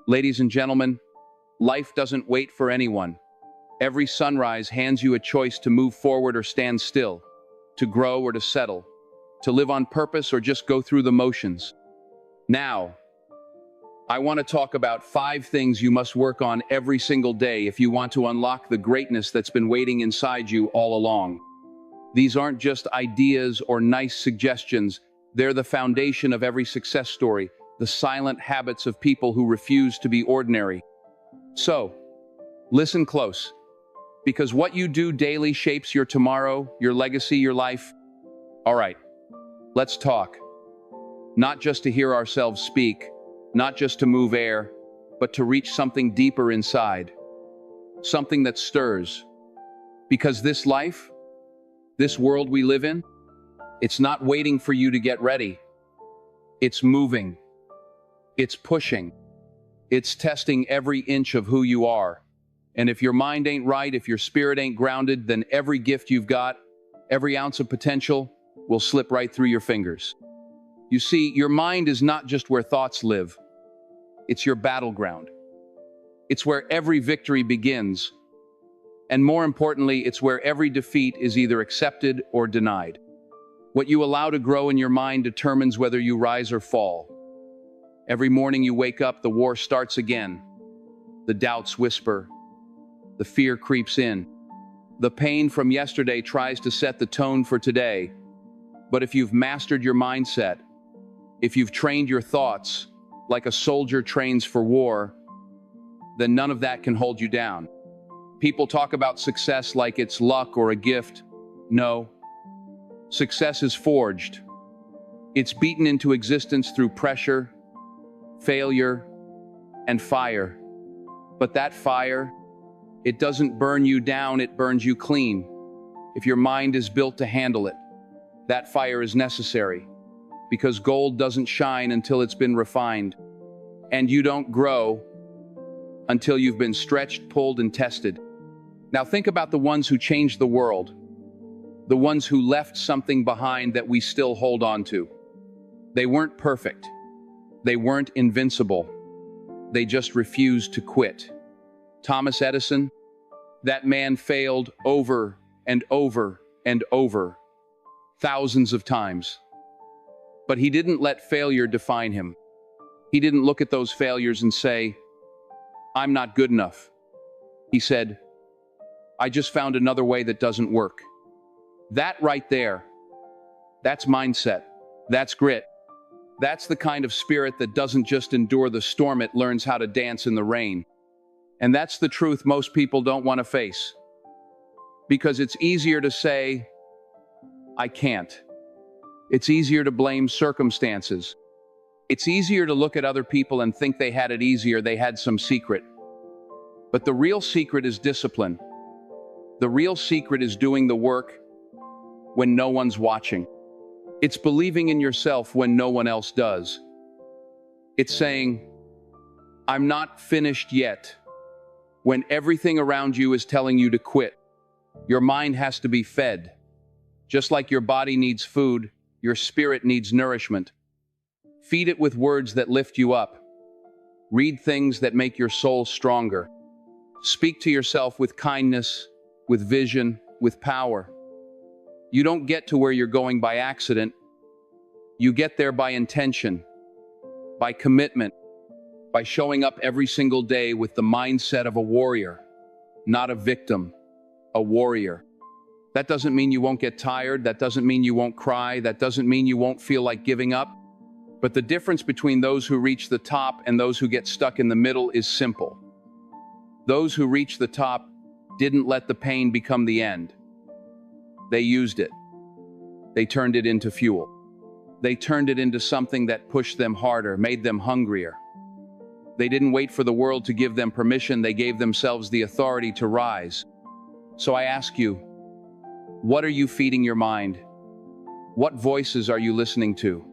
Ladies and gentlemen, life doesn't wait for anyone. Every sunrise hands you a choice to move forward or stand still, to grow or to settle, to live on purpose or just go through the motions. Now, I want to talk about 5 things you must work on every single day if you want to unlock the greatness that's been waiting inside you all along. These aren't just ideas or nice suggestions, they're the foundation of every success story, the silent habits of people who refuse to be ordinary. So, listen close, because what you do daily shapes your tomorrow, your legacy, your life. All right, let's talk. Not just to hear ourselves speak, not just to move air, but to reach something deeper inside. Something that stirs. Because this life, this world we live in, it's not waiting for you to get ready. It's moving. It's pushing. It's testing every inch of who you are. And if your mind ain't right, if your spirit ain't grounded, then every gift you've got, every ounce of potential, will slip right through your fingers. You see, your mind is not just where thoughts live. It's your battleground. It's where every victory begins. And more importantly, it's where every defeat is either accepted or denied. What you allow to grow in your mind determines whether you rise or fall. Every morning you wake up, the war starts again. The doubts whisper. The fear creeps in. The pain from yesterday tries to set the tone for today. But if you've mastered your mindset, if you've trained your thoughts like a soldier trains for war, then none of that can hold you down. People talk about success like it's luck or a gift. No. Success is forged. It's beaten into existence through pressure, failure, and fire. But that fire, it doesn't burn you down, it burns you clean. If your mind is built to handle it, that fire is necessary. Because gold doesn't shine until it's been refined. And you don't grow until you've been stretched, pulled, and tested. Now think about the ones who changed the world. The ones who left something behind that we still hold on to. They weren't perfect. They weren't invincible. They just refused to quit. Thomas Edison, that man failed over and over and over, thousands of times. But he didn't let failure define him. He didn't look at those failures and say, "I'm not good enough." He said, "I just found another way that doesn't work." That right there, that's mindset. That's grit. That's the kind of spirit that doesn't just endure the storm, it learns how to dance in the rain. And that's the truth most people don't want to face. Because it's easier to say, "I can't." It's easier to blame circumstances. It's easier to look at other people and think they had it easier, they had some secret. But the real secret is discipline. The real secret is doing the work when no one's watching. It's believing in yourself when no one else does. It's saying, "I'm not finished yet," when everything around you is telling you to quit. Your mind has to be fed. Just like your body needs food, your spirit needs nourishment. Feed it with words that lift you up. Read things that make your soul stronger. Speak to yourself with kindness, with vision, with power. You don't get to where you're going by accident. You get there by intention, by commitment, by showing up every single day with the mindset of a warrior, not a victim, a warrior. That doesn't mean you won't get tired. That doesn't mean you won't cry. That doesn't mean you won't feel like giving up. But the difference between those who reach the top and those who get stuck in the middle is simple. Those who reach the top didn't let the pain become the end. They used it. They turned it into fuel. They turned it into something that pushed them harder, made them hungrier. They didn't wait for the world to give them permission. They gave themselves the authority to rise. So I ask you, what are you feeding your mind? What voices are you listening to?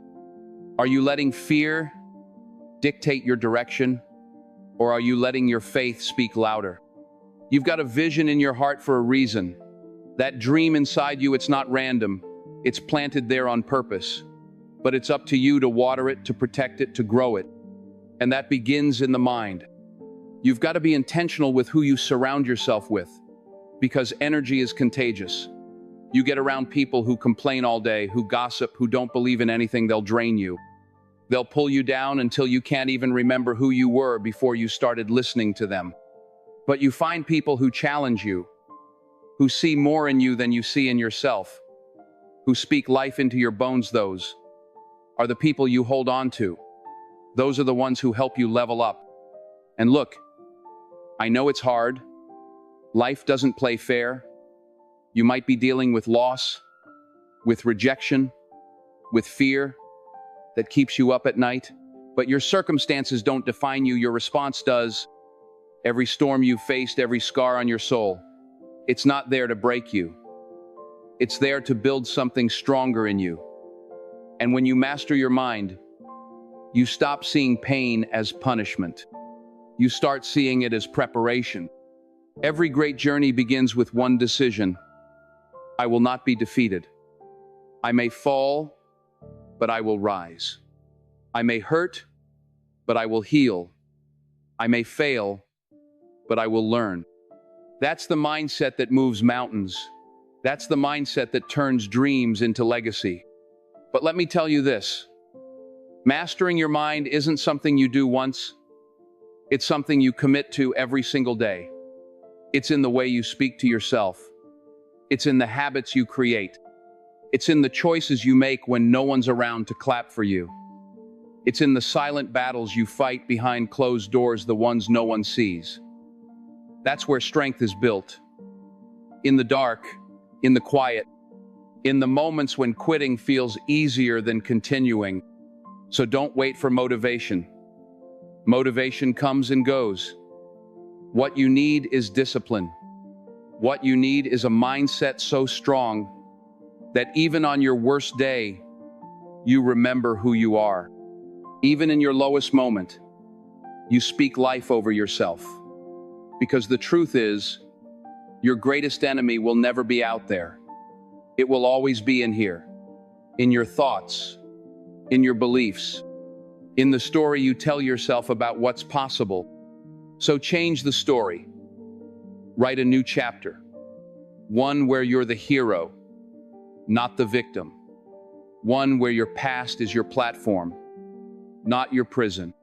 Are you letting fear dictate your direction? Or are you letting your faith speak louder? You've got a vision in your heart for a reason. That dream inside you, it's not random. It's planted there on purpose. But it's up to you to water it, to protect it, to grow it. And that begins in the mind. You've got to be intentional with who you surround yourself with, because energy is contagious. You get around people who complain all day, who gossip, who don't believe in anything, they'll drain you. They'll pull you down until you can't even remember who you were before you started listening to them. But you find people who challenge you, who see more in you than you see in yourself, who speak life into your bones. Those are the people you hold on to. Those are the ones who help you level up. And look, I know it's hard. Life doesn't play fair. You might be dealing with loss, with rejection, with fear that keeps you up at night. But your circumstances don't define you, your response does. Every storm you've faced, every scar on your soul, it's not there to break you. It's there to build something stronger in you. And when you master your mind, you stop seeing pain as punishment. You start seeing it as preparation. Every great journey begins with one decision. I will not be defeated. I may fall, but I will rise. I may hurt, but I will heal. I may fail, but I will learn. That's the mindset that moves mountains. That's the mindset that turns dreams into legacy. But let me tell you this. Mastering your mind isn't something you do once. It's something you commit to every single day. It's in the way you speak to yourself. It's in the habits you create. It's in the choices you make when no one's around to clap for you. It's in the silent battles you fight behind closed doors, the ones no one sees. That's where strength is built. In the dark, in the quiet, in the moments when quitting feels easier than continuing. So don't wait for motivation. Motivation comes and goes. What you need is discipline. What you need is a mindset so strong that even on your worst day, you remember who you are. Even in your lowest moment, you speak life over yourself. Because the truth is, your greatest enemy will never be out there. It will always be in here, in your thoughts, in your beliefs, in the story you tell yourself about what's possible. So change the story. Write a new chapter. One where you're the hero, not the victim. One where your past is your platform, not your prison.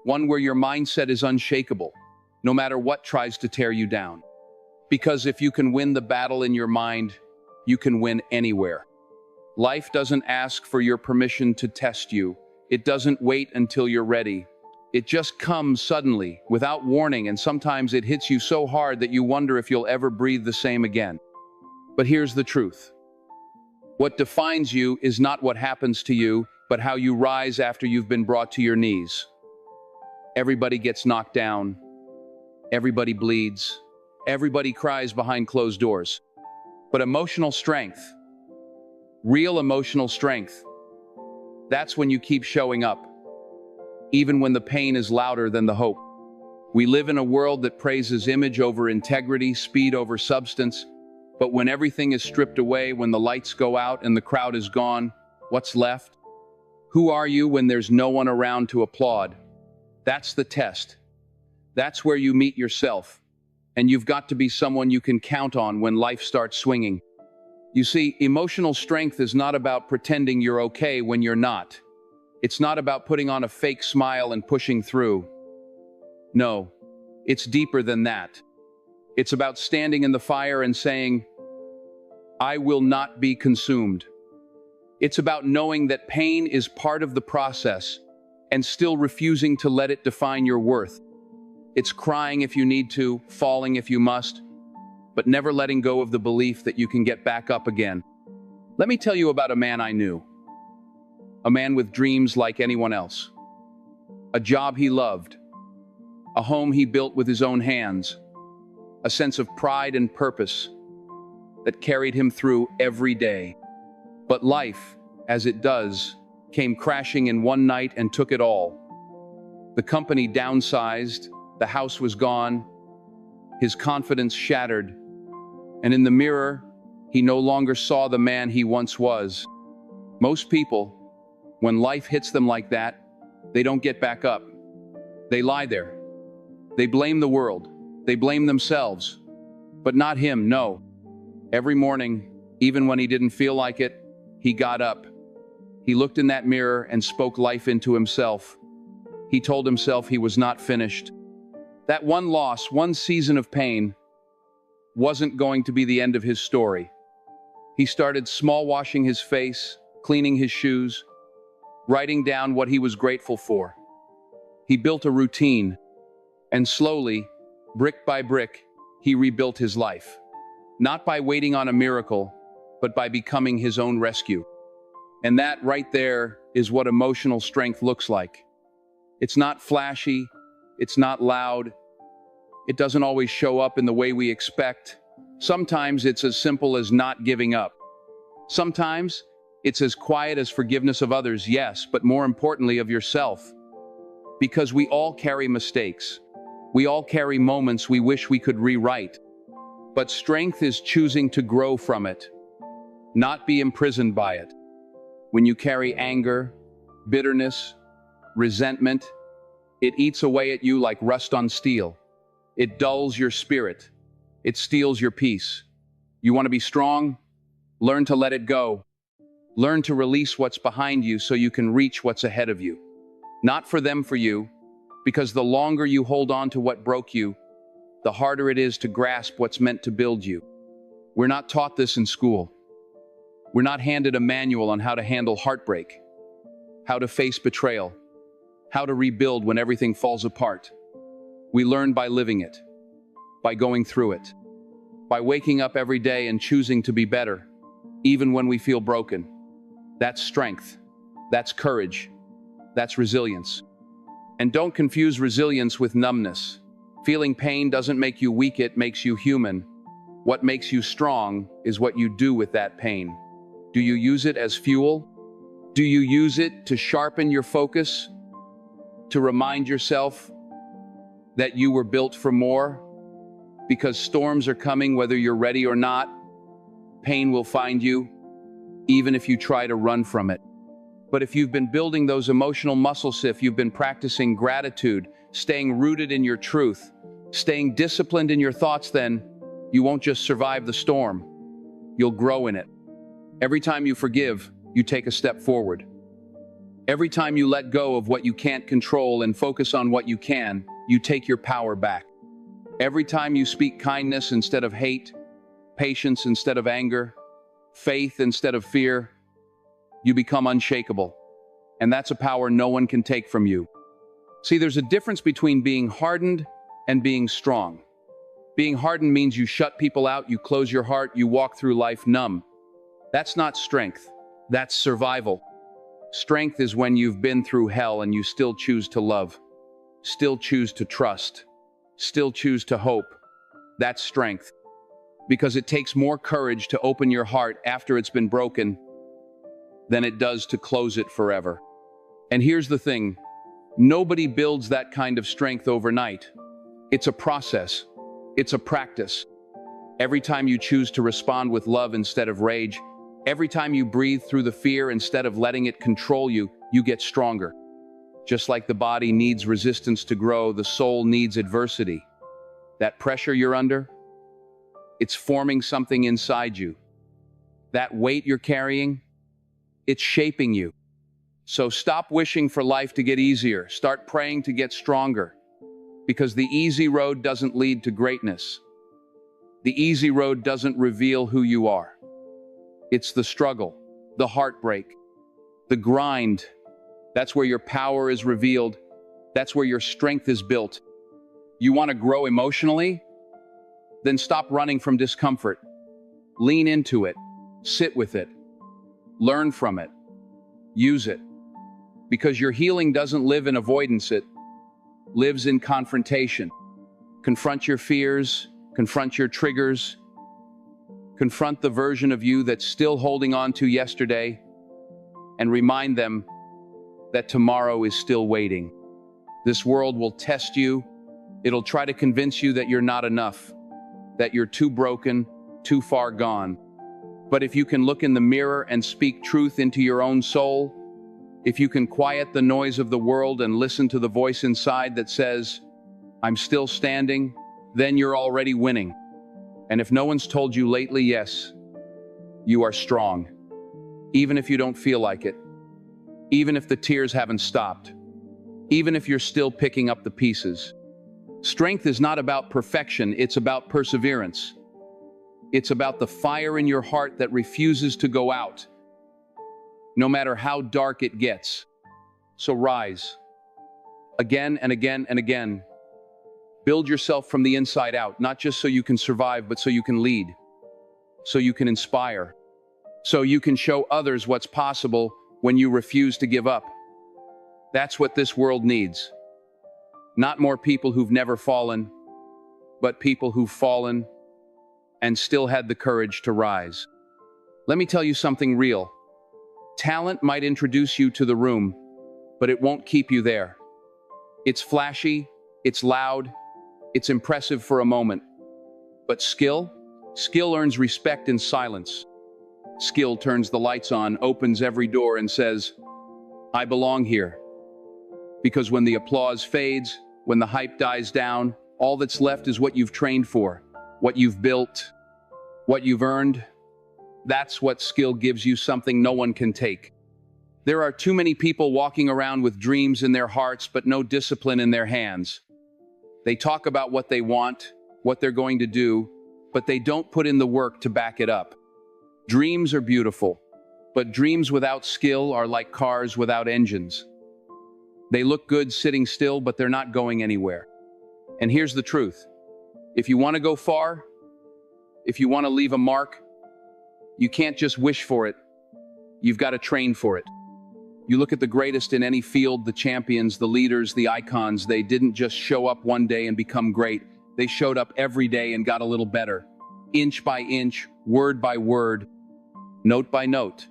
One where your mindset is unshakable, no matter what tries to tear you down. Because if you can win the battle in your mind, you can win anywhere. Life doesn't ask for your permission to test you. It doesn't wait until you're ready. It just comes suddenly, without warning, and sometimes it hits you so hard that you wonder if you'll ever breathe the same again. But here's the truth. What defines you is not what happens to you, but how you rise after you've been brought to your knees. Everybody gets knocked down. Everybody bleeds. Everybody cries behind closed doors. But emotional strength, real emotional strength, that's when you keep showing up, even when the pain is louder than the hope. We live in a world that praises image over integrity, speed over substance, but when everything is stripped away, when the lights go out and the crowd is gone, what's left? Who are you when there's no one around to applaud? That's the test. That's where you meet yourself. And you've got to be someone you can count on when life starts swinging. You see, emotional strength is not about pretending you're okay when you're not. It's not about putting on a fake smile and pushing through. No, it's deeper than that. It's about standing in the fire and saying, I will not be consumed. It's about knowing that pain is part of the process and still refusing to let it define your worth. It's crying if you need to, falling if you must, but never letting go of the belief that you can get back up again. Let me tell you about a man I knew. A man with dreams like anyone else. A job he loved. A home he built with his own hands. A sense of pride and purpose that carried him through every day. But life, as it does, came crashing in one night and took it all. The company downsized. The house was gone, his confidence shattered, and in the mirror, he no longer saw the man he once was. Most people, when life hits them like that, they don't get back up. They lie there. They blame the world. They blame themselves. But not him, no. Every morning, even when he didn't feel like it, he got up. He looked in that mirror and spoke life into himself. He told himself he was not finished. That one loss, one season of pain, wasn't going to be the end of his story. He started small, washing his face, cleaning his shoes, writing down what he was grateful for. He built a routine, and slowly, brick by brick, he rebuilt his life. Not by waiting on a miracle, but by becoming his own rescue. And that right there is what emotional strength looks like. It's not flashy, it's not loud, it doesn't always show up in the way we expect. Sometimes it's as simple as not giving up. Sometimes it's as quiet as forgiveness of others, yes, but more importantly of yourself. Because we all carry mistakes. We all carry moments we wish we could rewrite. But strength is choosing to grow from it, not be imprisoned by it. When you carry anger, bitterness, resentment, it eats away at you like rust on steel. It dulls your spirit. It steals your peace. You want to be strong? Learn to let it go. Learn to release what's behind you so you can reach what's ahead of you. Not for them, for you, because the longer you hold on to what broke you, the harder it is to grasp what's meant to build you. We're not taught this in school. We're not handed a manual on how to handle heartbreak, how to face betrayal, how to rebuild when everything falls apart. We learn by living it, by going through it, by waking up every day and choosing to be better, even when we feel broken. That's strength. That's courage. That's resilience. And don't confuse resilience with numbness. Feeling pain doesn't make you weak, it makes you human. What makes you strong is what you do with that pain. Do you use it as fuel? Do you use it to sharpen your focus? To remind yourself that you were built for more? Because storms are coming whether you're ready or not. Pain will find you, even if you try to run from it. But if you've been building those emotional muscles, if you've been practicing gratitude, staying rooted in your truth, staying disciplined in your thoughts, then you won't just survive the storm, you'll grow in it. Every time you forgive, you take a step forward. Every time you let go of what you can't control and focus on what you can, you take your power back. Every time you speak kindness instead of hate, patience instead of anger, faith instead of fear, you become unshakable. And that's a power no one can take from you. See, there's a difference between being hardened and being strong. Being hardened means you shut people out, you close your heart, you walk through life numb. That's not strength, that's survival. Strength is when you've been through hell and you still choose to love, still choose to trust, still choose to hope. That's strength. Because it takes more courage to open your heart after it's been broken than it does to close it forever. And here's the thing, nobody builds that kind of strength overnight. It's a process. It's a practice. Every time you choose to respond with love instead of rage, every time you breathe through the fear instead of letting it control you, you get stronger. Just like the body needs resistance to grow, the soul needs adversity. That pressure you're under, it's forming something inside you. That weight you're carrying, it's shaping you. So stop wishing for life to get easier. Start praying to get stronger. Because the easy road doesn't lead to greatness. The easy road doesn't reveal who you are. It's the struggle, the heartbreak, the grind. That's where your power is revealed. That's where your strength is built. You want to grow emotionally? Then stop running from discomfort. Lean into it. Sit with it. Learn from it. Use it. Because your healing doesn't live in avoidance, it lives in confrontation. Confront your fears, confront your triggers, confront the version of you that's still holding on to yesterday, and remind them that tomorrow is still waiting. This world will test you. It'll try to convince you that you're not enough, that you're too broken, too far gone. But if you can look in the mirror and speak truth into your own soul, if you can quiet the noise of the world and listen to the voice inside that says, I'm still standing, then you're already winning. And if no one's told you lately, yes, you are strong. Even if you don't feel like it. Even if the tears haven't stopped. Even if you're still picking up the pieces. Strength is not about perfection, it's about perseverance. It's about the fire in your heart that refuses to go out, no matter how dark it gets. So rise. Again and again and again. Build yourself from the inside out, not just so you can survive, but so you can lead, so you can inspire, so you can show others what's possible when you refuse to give up. That's what this world needs. Not more people who've never fallen, but people who've fallen and still had the courage to rise. Let me tell you something real. Talent might introduce you to the room, but it won't keep you there. It's flashy, it's loud, it's impressive for a moment. But skill earns respect in silence. Skill turns the lights on, opens every door and says, I belong here. Because when the applause fades, when the hype dies down, all that's left is what you've trained for, what you've built, what you've earned. That's what skill gives you, something no one can take. There are too many people walking around with dreams in their hearts, but no discipline in their hands. They talk about what they want, what they're going to do, but they don't put in the work to back it up. Dreams are beautiful, but dreams without skill are like cars without engines. They look good sitting still, but they're not going anywhere. And here's the truth. If you want to go far, if you want to leave a mark, you can't just wish for it. You've got to train for it. You look at the greatest in any field, the champions, the leaders, the icons, they didn't just show up one day and become great. They showed up every day and got a little better. Inch by inch, word by word, note by note.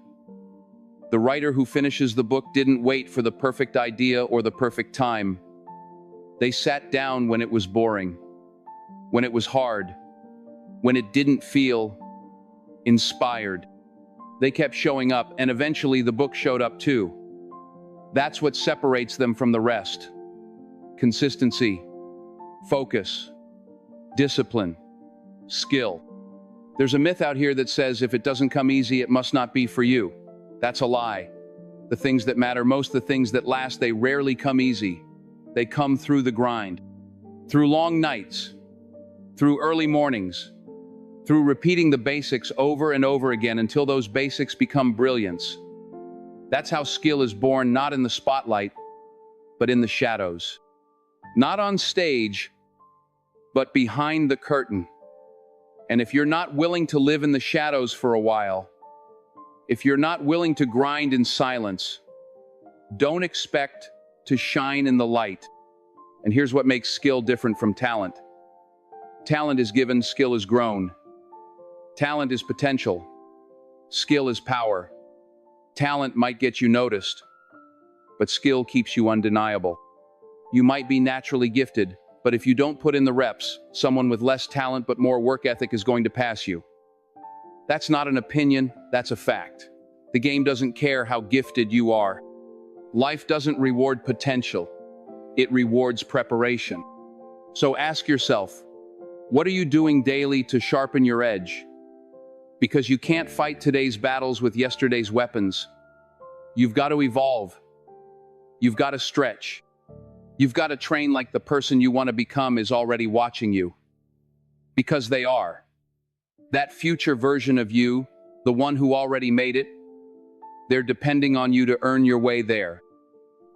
The writer who finishes the book didn't wait for the perfect idea or the perfect time. They sat down when it was boring, when it was hard, when it didn't feel inspired. They kept showing up, and eventually the book showed up too. That's what separates them from the rest. Consistency, focus, discipline, skill. There's a myth out here that says if it doesn't come easy, it must not be for you. That's a lie. The things that matter most, the things that last, they rarely come easy. They come through the grind, through long nights, through early mornings, through repeating the basics over and over again until those basics become brilliance. That's how skill is born, not in the spotlight, but in the shadows. Not on stage, but behind the curtain. And if you're not willing to live in the shadows for a while, if you're not willing to grind in silence, don't expect to shine in the light. And here's what makes skill different from talent. Talent is given, skill is grown. Talent is potential. Skill is power. Talent might get you noticed, but skill keeps you undeniable. You might be naturally gifted, but if you don't put in the reps, someone with less talent but more work ethic is going to pass you. That's not an opinion, that's a fact. The game doesn't care how gifted you are. Life doesn't reward potential, it rewards preparation. So ask yourself, what are you doing daily to sharpen your edge? Because you can't fight today's battles with yesterday's weapons. You've got to evolve. You've got to stretch. You've got to train like the person you want to become is already watching you. Because they are. That future version of you, the one who already made it, they're depending on you to earn your way there.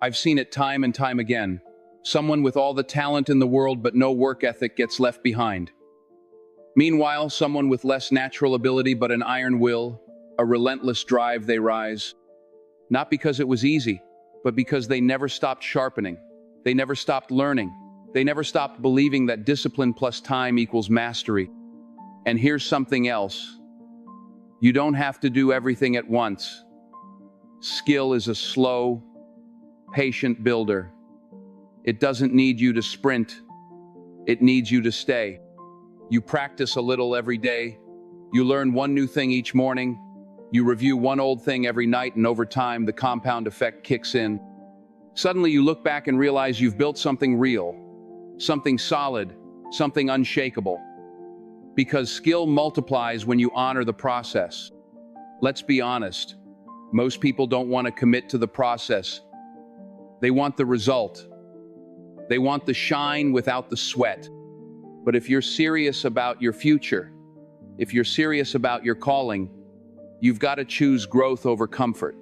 I've seen it time and time again. Someone with all the talent in the world but no work ethic gets left behind. Meanwhile, someone with less natural ability but an iron will, a relentless drive, they rise. Not because it was easy, but because they never stopped sharpening. They never stopped learning. They never stopped believing that discipline plus time equals mastery. And here's something else. You don't have to do everything at once. Skill is a slow, patient builder. It doesn't need you to sprint. It needs you to stay. You practice a little every day. You learn one new thing each morning. You review one old thing every night, and over time, the compound effect kicks in. Suddenly, you look back and realize you've built something real, something solid, something unshakable. Because skill multiplies when you honor the process. Let's be honest, most people don't want to commit to the process. They want the result. They want the shine without the sweat. But if you're serious about your future, if you're serious about your calling, you've got to choose growth over comfort.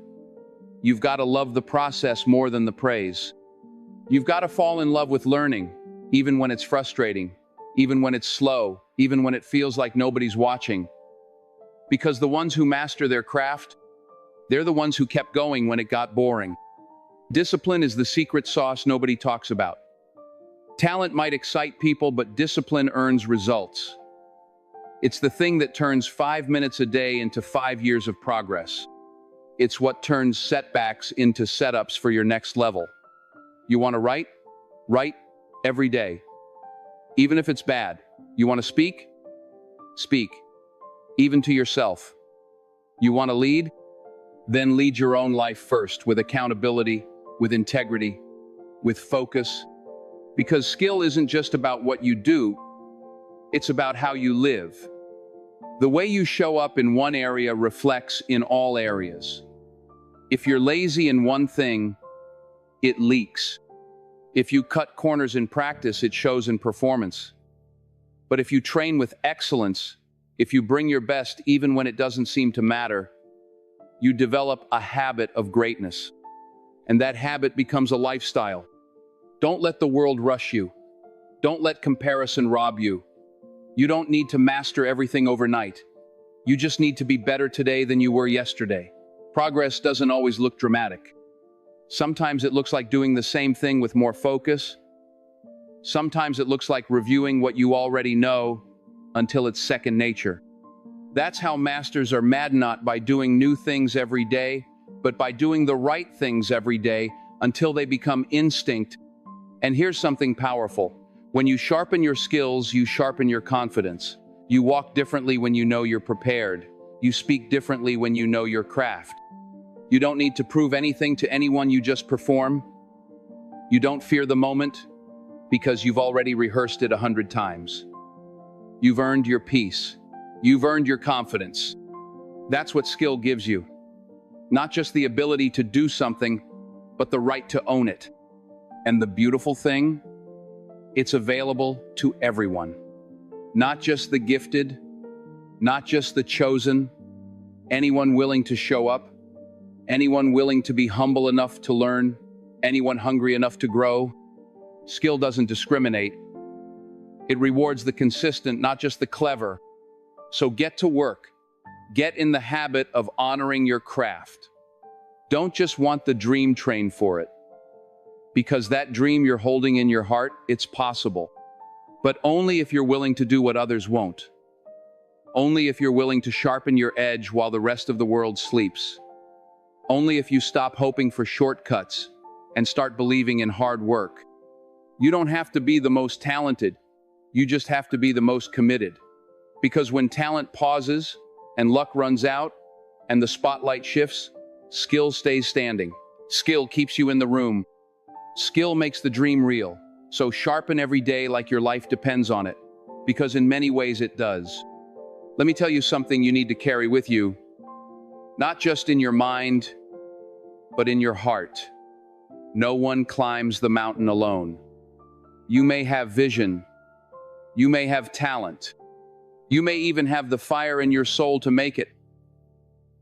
You've got to love the process more than the praise. You've got to fall in love with learning, even when it's frustrating, even when it's slow, even when it feels like nobody's watching. Because the ones who master their craft, they're the ones who kept going when it got boring. Discipline is the secret sauce nobody talks about. Talent might excite people, but discipline earns results. It's the thing that turns 5 minutes a day into 5 years of progress. It's what turns setbacks into setups for your next level. You want to write? Write every day. Even if it's bad. You want to speak? Speak. Even to yourself. You want to lead? Then lead your own life first, with accountability, with integrity, with focus. Because skill isn't just about what you do, it's about how you live. The way you show up in one area reflects in all areas. If you're lazy in one thing, it leaks. If you cut corners in practice, it shows in performance. But if you train with excellence, if you bring your best even when it doesn't seem to matter, you develop a habit of greatness. And that habit becomes a lifestyle. Don't let the world rush you. Don't let comparison rob you. You don't need to master everything overnight. You just need to be better today than you were yesterday. Progress doesn't always look dramatic. Sometimes it looks like doing the same thing with more focus. Sometimes it looks like reviewing what you already know until it's second nature. That's how masters are mad, not by doing new things every day, but by doing the right things every day until they become instinct. And here's something powerful. When you sharpen your skills, you sharpen your confidence. You walk differently when you know you're prepared. You speak differently when you know your craft. You don't need to prove anything to anyone, you just perform. You don't fear the moment because you've already rehearsed it 100 times. You've earned your peace. You've earned your confidence. That's what skill gives you. Not just the ability to do something, but the right to own it. And the beautiful thing, it's available to everyone. Not just the gifted, not just the chosen, anyone willing to show up, anyone willing to be humble enough to learn, anyone hungry enough to grow. Skill doesn't discriminate. It rewards the consistent, not just the clever. So get to work. Get in the habit of honoring your craft. Don't just want the dream, train for it. Because that dream you're holding in your heart, it's possible. But only if you're willing to do what others won't. Only if you're willing to sharpen your edge while the rest of the world sleeps. Only if you stop hoping for shortcuts and start believing in hard work. You don't have to be the most talented. You just have to be the most committed. Because when talent pauses and luck runs out and the spotlight shifts, skill stays standing. Skill keeps you in the room. Skill makes the dream real. So sharpen every day like your life depends on it. Because in many ways it does. Let me tell you something you need to carry with you. Not just in your mind, but in your heart. No one climbs the mountain alone. You may have vision. You may have talent. You may even have the fire in your soul to make it.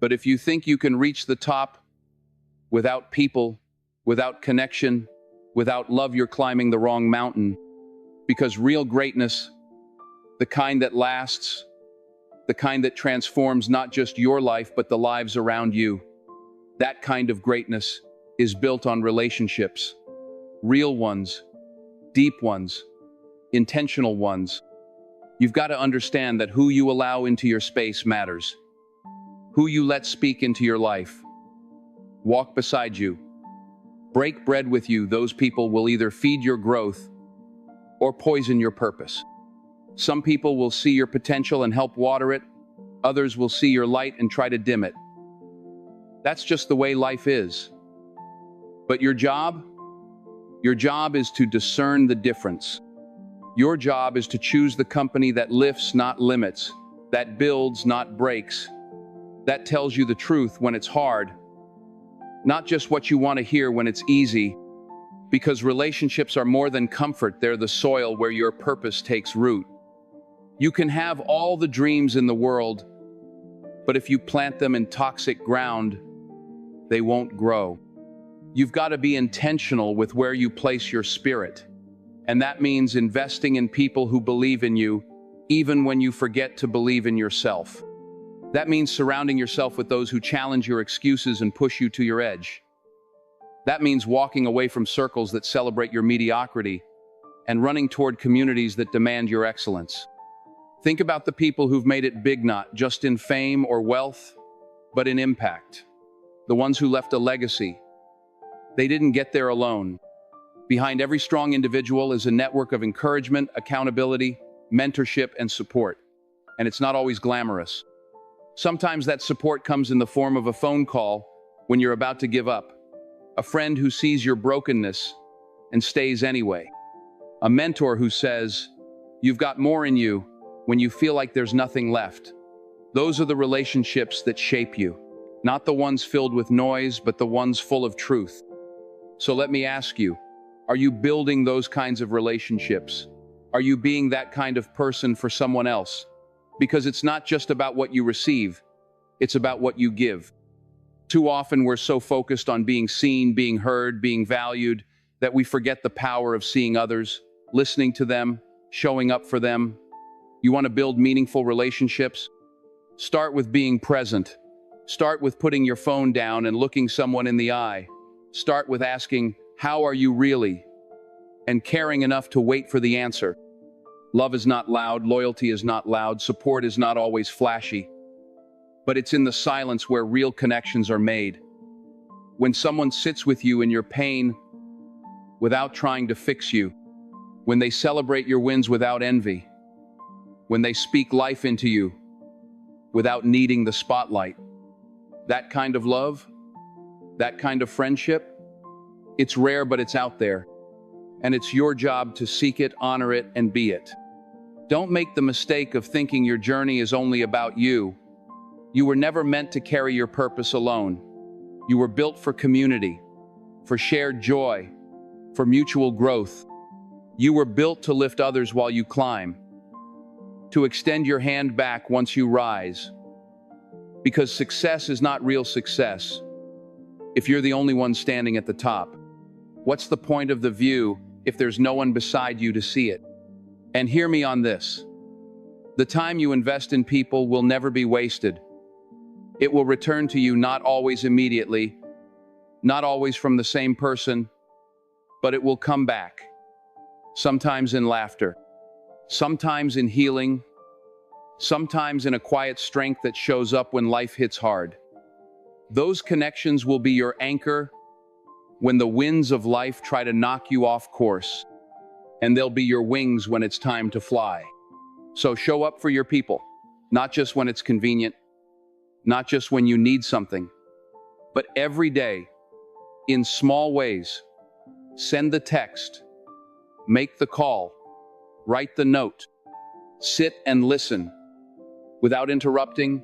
But if you think you can reach the top without people, without connection, without love, you're climbing the wrong mountain. Because real greatness, the kind that lasts, the kind that transforms not just your life, but the lives around you, that kind of greatness is built on relationships. Real ones, deep ones, intentional ones. You've got to understand that who you allow into your space matters. Who you let speak into your life, walk beside you, break bread with you, those people will either feed your growth or poison your purpose. Some people will see your potential and help water it. Others will see your light and try to dim it. That's just the way life is. But your job? Your job is to discern the difference. Your job is to choose the company that lifts, not limits, that builds, not breaks, that tells you the truth when it's hard, not just what you want to hear when it's easy, because relationships are more than comfort, they're the soil where your purpose takes root. You can have all the dreams in the world, but if you plant them in toxic ground, they won't grow. You've got to be intentional with where you place your spirit. And that means investing in people who believe in you, even when you forget to believe in yourself. That means surrounding yourself with those who challenge your excuses and push you to your edge. That means walking away from circles that celebrate your mediocrity and running toward communities that demand your excellence. Think about the people who've made it big, not just in fame or wealth, but in impact. The ones who left a legacy. They didn't get there alone. Behind every strong individual is a network of encouragement, accountability, mentorship, and support. And it's not always glamorous. Sometimes that support comes in the form of a phone call when you're about to give up, a friend who sees your brokenness and stays anyway, a mentor who says, "You've got more in you," when you feel like there's nothing left. Those are the relationships that shape you, not the ones filled with noise, but the ones full of truth. So let me ask you, are you building those kinds of relationships? Are you being that kind of person for someone else? Because it's not just about what you receive, it's about what you give. Too often we're so focused on being seen, being heard, being valued, that we forget the power of seeing others, listening to them, showing up for them. You want to build meaningful relationships? Start with being present. Start with putting your phone down and looking someone in the eye. Start with asking, "How are you really?" and caring enough to wait for the answer. Love is not loud, loyalty is not loud, support is not always flashy. But it's in the silence where real connections are made. When someone sits with you in your pain without trying to fix you, when they celebrate your wins without envy, when they speak life into you without needing the spotlight, that kind of love, that kind of friendship, it's rare, but it's out there. And it's your job to seek it, honor it, and be it. Don't make the mistake of thinking your journey is only about you. You were never meant to carry your purpose alone. You were built for community, for shared joy, for mutual growth. You were built to lift others while you climb, to extend your hand back once you rise. Because success is not real success if you're the only one standing at the top. What's the point of the view if there's no one beside you to see it? And hear me on this. The time you invest in people will never be wasted. It will return to you, not always immediately, not always from the same person, but it will come back. Sometimes in laughter, sometimes in healing, sometimes in a quiet strength that shows up when life hits hard. Those connections will be your anchor when the winds of life try to knock you off course, and they'll be your wings when it's time to fly. So show up for your people, not just when it's convenient, not just when you need something, but every day, in small ways. Send the text, make the call, write the note, sit and listen, without interrupting,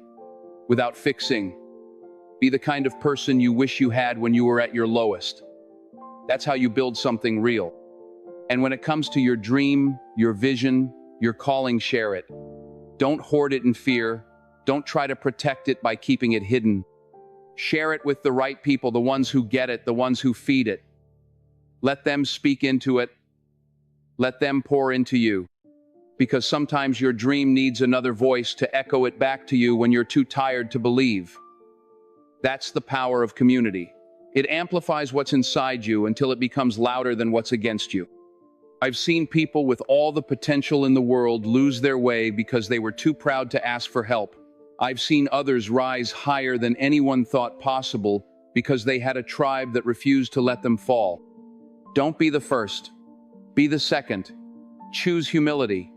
without fixing. Be the kind of person you wish you had when you were at your lowest. That's how you build something real. And when it comes to your dream, your vision, your calling, share it. Don't hoard it in fear. Don't try to protect it by keeping it hidden. Share it with the right people, the ones who get it, the ones who feed it. Let them speak into it. Let them pour into you. Because sometimes your dream needs another voice to echo it back to you when you're too tired to believe. That's the power of community. It amplifies what's inside you until it becomes louder than what's against you. I've seen people with all the potential in the world lose their way because they were too proud to ask for help. I've seen others rise higher than anyone thought possible because they had a tribe that refused to let them fall. Don't be the first. Be the second. Choose humility.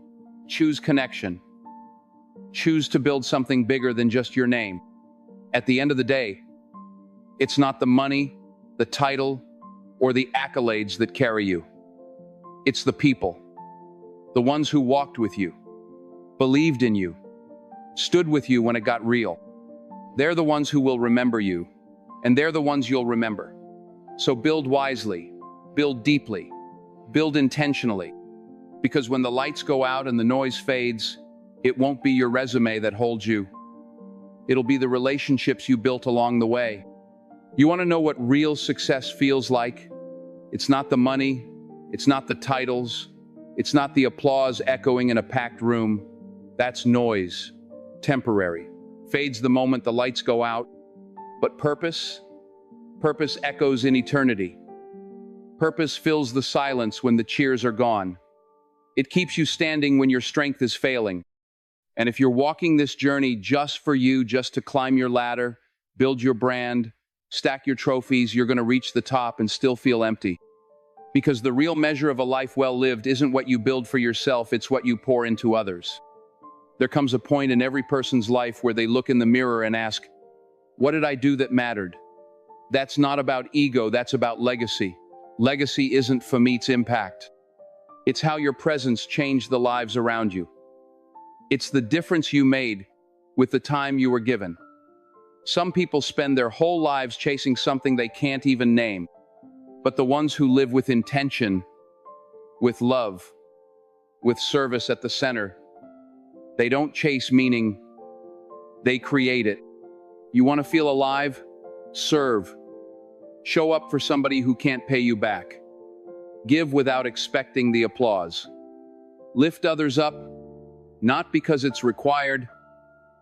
Choose connection. Choose to build something bigger than just your name. At the end of the day, It's not the money, the title, or the accolades that carry you. It's the people. The ones who walked with you, believed in you, stood with you when it got real. They're the ones who will remember you, and they're the ones you'll remember. So build wisely, build deeply, build intentionally. Because when the lights go out and the noise fades, it won't be your resume that holds you. It'll be the relationships you built along the way. You want to know what real success feels like? It's not the money, it's not the titles, it's not the applause echoing in a packed room. That's noise, temporary, fades the moment the lights go out. But purpose echoes in eternity. Purpose fills the silence when the cheers are gone. It keeps you standing when your strength is failing. And if you're walking this journey just for you, just to climb your ladder, build your brand, stack your trophies, you're going to reach the top and still feel empty. Because the real measure of a life well lived isn't what you build for yourself, it's what you pour into others. There comes a point in every person's life where they look in the mirror and ask, what did I do that mattered? That's not about ego, that's about legacy. Legacy isn't for me, it's impact. It's how your presence changed the lives around you. It's the difference you made with the time you were given. Some people spend their whole lives chasing something they can't even name. But the ones who live with intention, with love, with service at the center, they don't chase meaning, they create it. You want to feel alive? Serve. Show up for somebody who can't pay you back. Give without expecting the applause. Lift others up, not because it's required,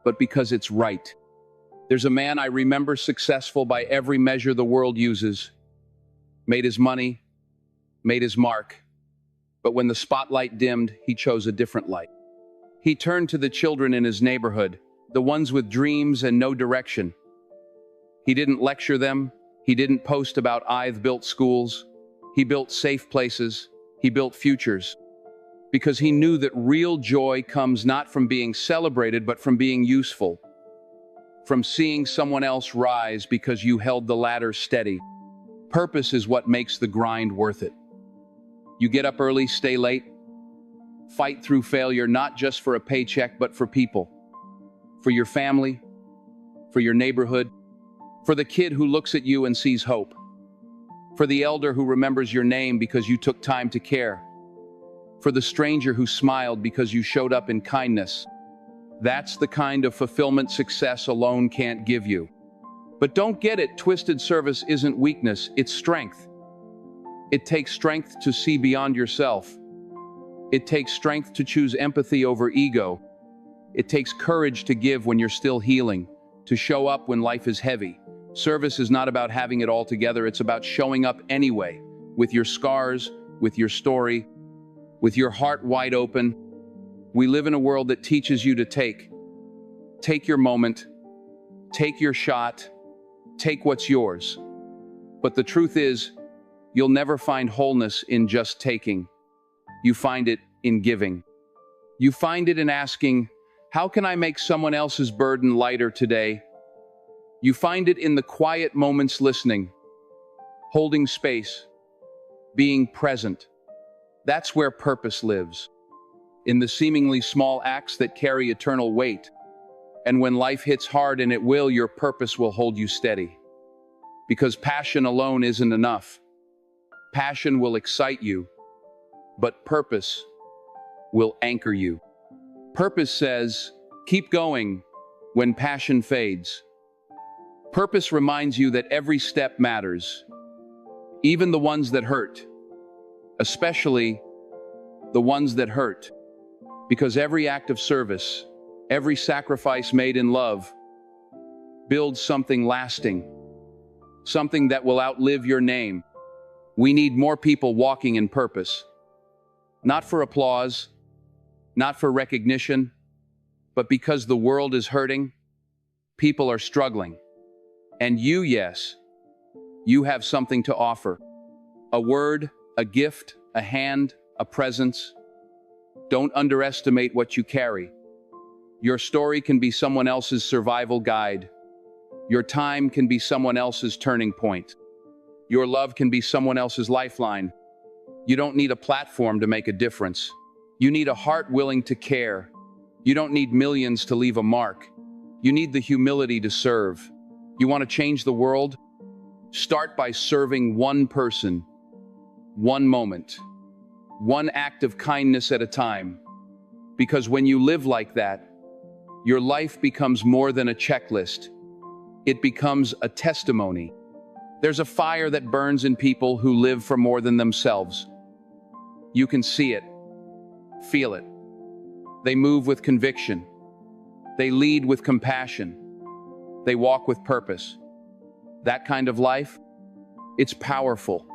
but because it's right. There's a man I remember successful by every measure the world uses. Made his money, made his mark. But when the spotlight dimmed, he chose a different light. He turned to the children in his neighborhood, the ones with dreams and no direction. He didn't lecture them. He didn't post about I've built schools. He built safe places. He built futures. Because he knew that real joy comes not from being celebrated, but from being useful. From seeing someone else rise because you held the ladder steady. Purpose is what makes the grind worth it. You get up early, stay late, fight through failure, not just for a paycheck, but for people. For your family, for your neighborhood, for the kid who looks at you and sees hope, for the elder who remembers your name because you took time to care, for the stranger who smiled because you showed up in kindness. That's the kind of fulfillment success alone can't give you. But don't get it twisted, service isn't weakness, it's strength. It takes strength to see beyond yourself. It takes strength to choose empathy over ego. It takes courage to give when you're still healing, to show up when life is heavy. Service is not about having it all together, it's about showing up anyway, with your scars, with your story, with your heart wide open. We live in a world that teaches you to take your moment, take your shot, take what's yours. But the truth is, you'll never find wholeness in just taking. You find it in giving. You find it in asking, how can I make someone else's burden lighter today? You find it in the quiet moments listening, holding space, being present. That's where purpose lives. In the seemingly small acts that carry eternal weight. And when life hits hard, and it will, your purpose will hold you steady. Because passion alone isn't enough. Passion will excite you, but purpose will anchor you. Purpose says, keep going when passion fades. Purpose reminds you that every step matters, even the ones that hurt, especially the ones that hurt. Because every act of service, every sacrifice made in love, builds something lasting, something that will outlive your name. We need more people walking in purpose. Not for applause, not for recognition, but because the world is hurting, people are struggling. And you, yes, you have something to offer. A word, a gift, a hand, a presence. Don't underestimate what you carry. Your story can be someone else's survival guide. Your time can be someone else's turning point. Your love can be someone else's lifeline. You don't need a platform to make a difference. You need a heart willing to care. You don't need millions to leave a mark. You need the humility to serve. You want to change the world? Start by serving one person, one moment, one act of kindness at a time. Because when you live like that, your life becomes more than a checklist. It becomes a testimony. There's a fire that burns in people who live for more than themselves. You can see it, feel it. They move with conviction. They lead with compassion. They walk with purpose. That kind of life, it's powerful.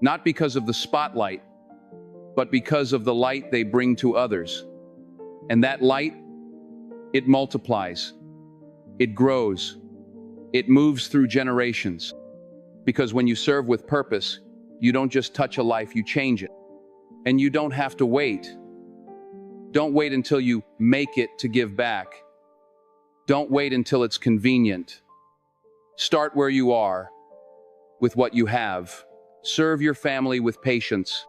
Not because of the spotlight, but because of the light they bring to others. And that light, it multiplies. It grows. It moves through generations. Because when you serve with purpose, you don't just touch a life, you change it. And you don't have to wait. Don't wait until you make it to give back. Don't wait until it's convenient. Start where you are, with what you have. Serve your family with patience.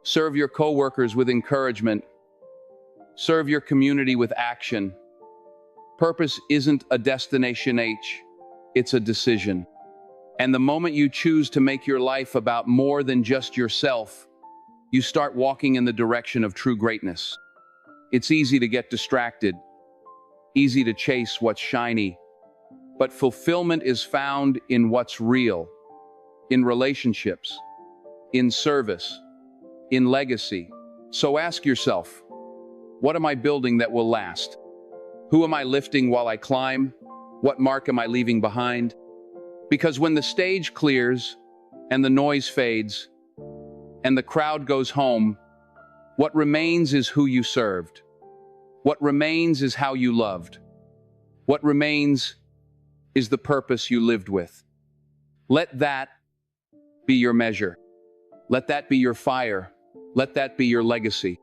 Serve your coworkers with encouragement. Serve your community with action. Purpose isn't a destination H, it's a decision. And the moment you choose to make your life about more than just yourself, you start walking in the direction of true greatness. It's easy to get distracted, easy to chase what's shiny, but fulfillment is found in what's real, in relationships, in service, in legacy. So ask yourself, what am I building that will last? Who am I lifting while I climb? What mark am I leaving behind? Because when the stage clears and the noise fades and the crowd goes home, what remains is who you served. What remains is how you loved. What remains is the purpose you lived with. Let that be your measure. Let that be your fire. Let that be your legacy.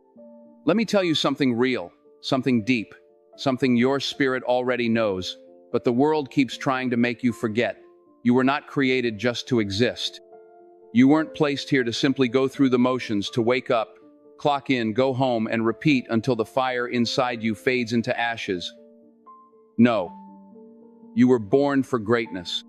Let me tell you something real, something deep, something your spirit already knows, but the world keeps trying to make you forget. You were not created just to exist. You weren't placed here to simply go through the motions, to wake up, clock in, go home, and repeat until the fire inside you fades into ashes. No. You were born for greatness,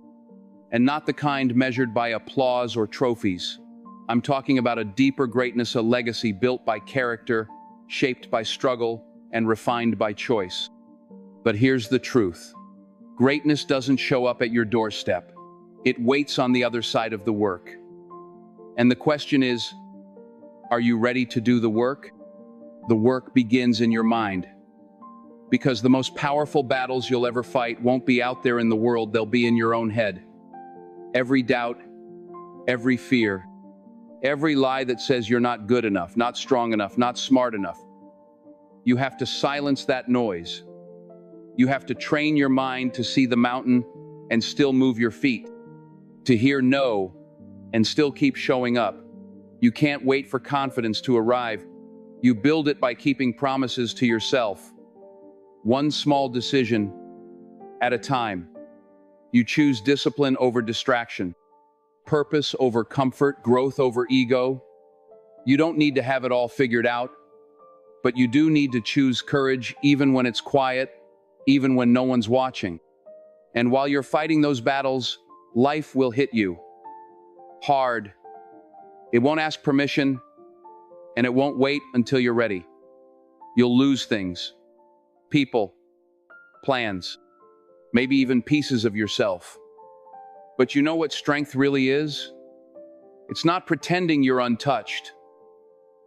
and not the kind measured by applause or trophies. I'm talking about a deeper greatness, a legacy built by character, shaped by struggle, and refined by choice. But here's the truth. Greatness doesn't show up at your doorstep. It waits on the other side of the work. And the question is, are you ready to do the work? The work begins in your mind. Because the most powerful battles you'll ever fight won't be out there in the world, they'll be in your own head. Every doubt, every fear, every lie that says you're not good enough, not strong enough, not smart enough. You have to silence that noise. You have to train your mind to see the mountain and still move your feet, to hear no and still keep showing up. You can't wait for confidence to arrive. You build it by keeping promises to yourself. One small decision at a time. You choose discipline over distraction, purpose over comfort, growth over ego. You don't need to have it all figured out, but you do need to choose courage even when it's quiet, even when no one's watching. And while you're fighting those battles, life will hit you hard. It won't ask permission, and it won't wait until you're ready. You'll lose things, people, plans, maybe even pieces of yourself. But you know what strength really is? It's not pretending you're untouched.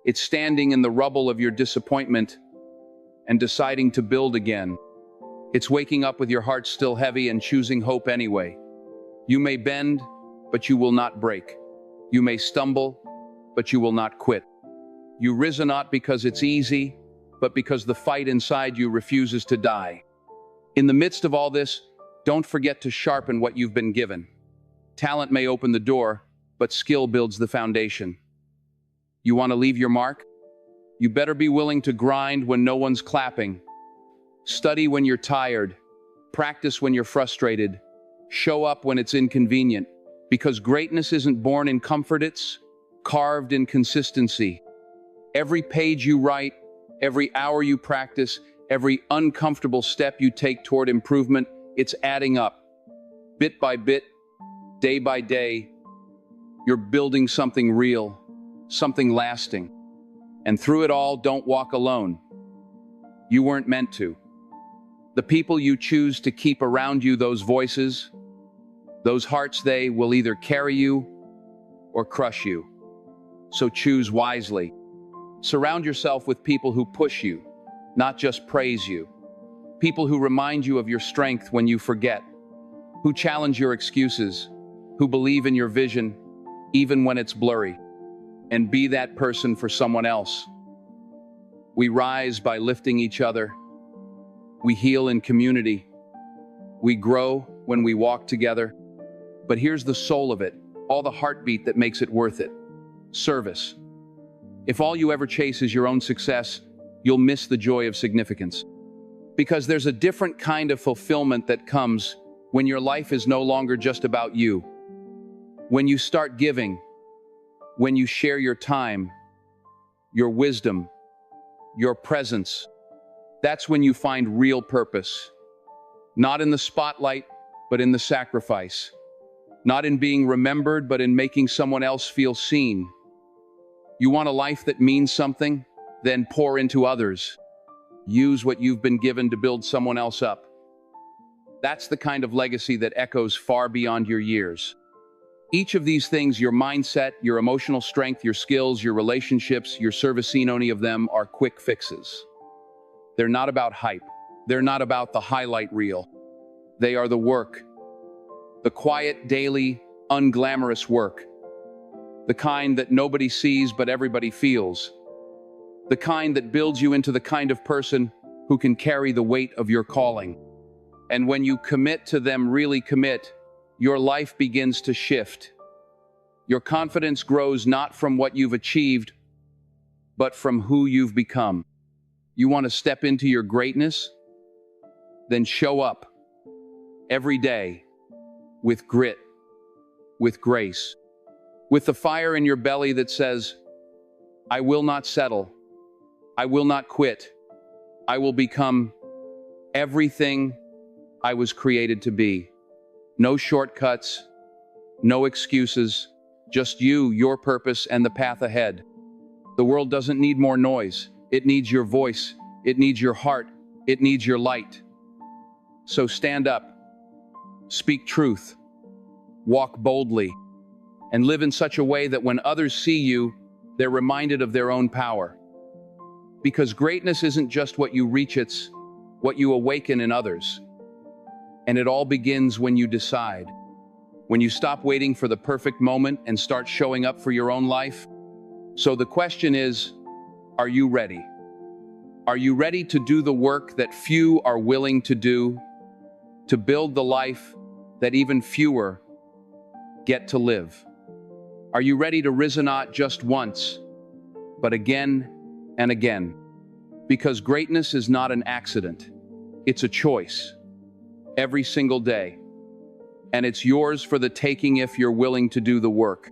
It's standing in the rubble of your disappointment and deciding to build again. It's waking up with your heart still heavy and choosing hope anyway. You may bend, but you will not break. You may stumble, but you will not quit. You rise not because it's easy, but because the fight inside you refuses to die. In the midst of all this, don't forget to sharpen what you've been given. Talent may open the door, but skill builds the foundation. You want to leave your mark? You better be willing to grind when no one's clapping. Study when you're tired. Practice when you're frustrated. Show up when it's inconvenient. Because greatness isn't born in comfort, it's carved in consistency. Every page you write, every hour you practice, every uncomfortable step you take toward improvement, it's adding up. Bit by bit, day by day, you're building something real, something lasting. And through it all, don't walk alone. You weren't meant to. The people you choose to keep around you, those voices, those hearts, they will either carry you or crush you. So choose wisely. Surround yourself with people who push you, not just praise you. People who remind you of your strength when you forget, who challenge your excuses, who believe in your vision, even when it's blurry. And be that person for someone else. We rise by lifting each other. We heal in community. We grow when we walk together. But here's the soul of it, all the heartbeat that makes it worth it. Service. If all you ever chase is your own success, you'll miss the joy of significance. Because there's a different kind of fulfillment that comes when your life is no longer just about you. When you start giving, when you share your time, your wisdom, your presence, that's when you find real purpose. Not in the spotlight, but in the sacrifice. Not in being remembered, but in making someone else feel seen. You want a life that means something? Then pour into others. Use what you've been given to build someone else up. That's the kind of legacy that echoes far beyond your years. Each of these things, your mindset, your emotional strength, your skills, your relationships, your service, any of them are quick fixes. They're not about hype. They're not about the highlight reel. They are the work. The quiet, daily, unglamorous work. The kind that nobody sees but everybody feels. The kind that builds you into the kind of person who can carry the weight of your calling. And when you commit to them, really commit, your life begins to shift. Your confidence grows not from what you've achieved, but from who you've become. You want to step into your greatness? Then show up every day with grit, with grace, with the fire in your belly that says, I will not settle. I will not quit. I will become everything I was created to be. No shortcuts, no excuses, just you, your purpose, and the path ahead. The world doesn't need more noise. It needs your voice. It needs your heart. It needs your light. So stand up, speak truth, walk boldly, and live in such a way that when others see you, they're reminded of their own power. Because greatness isn't just what you reach, it's what you awaken in others. And it all begins when you decide. When you stop waiting for the perfect moment and start showing up for your own life. So the question is, are you ready? Are you ready to do the work that few are willing to do? To build the life that even fewer get to live? Are you ready to rise not just once, but again and again? Because greatness is not an accident. It's a choice. Every single day. And it's yours for the taking if you're willing to do the work.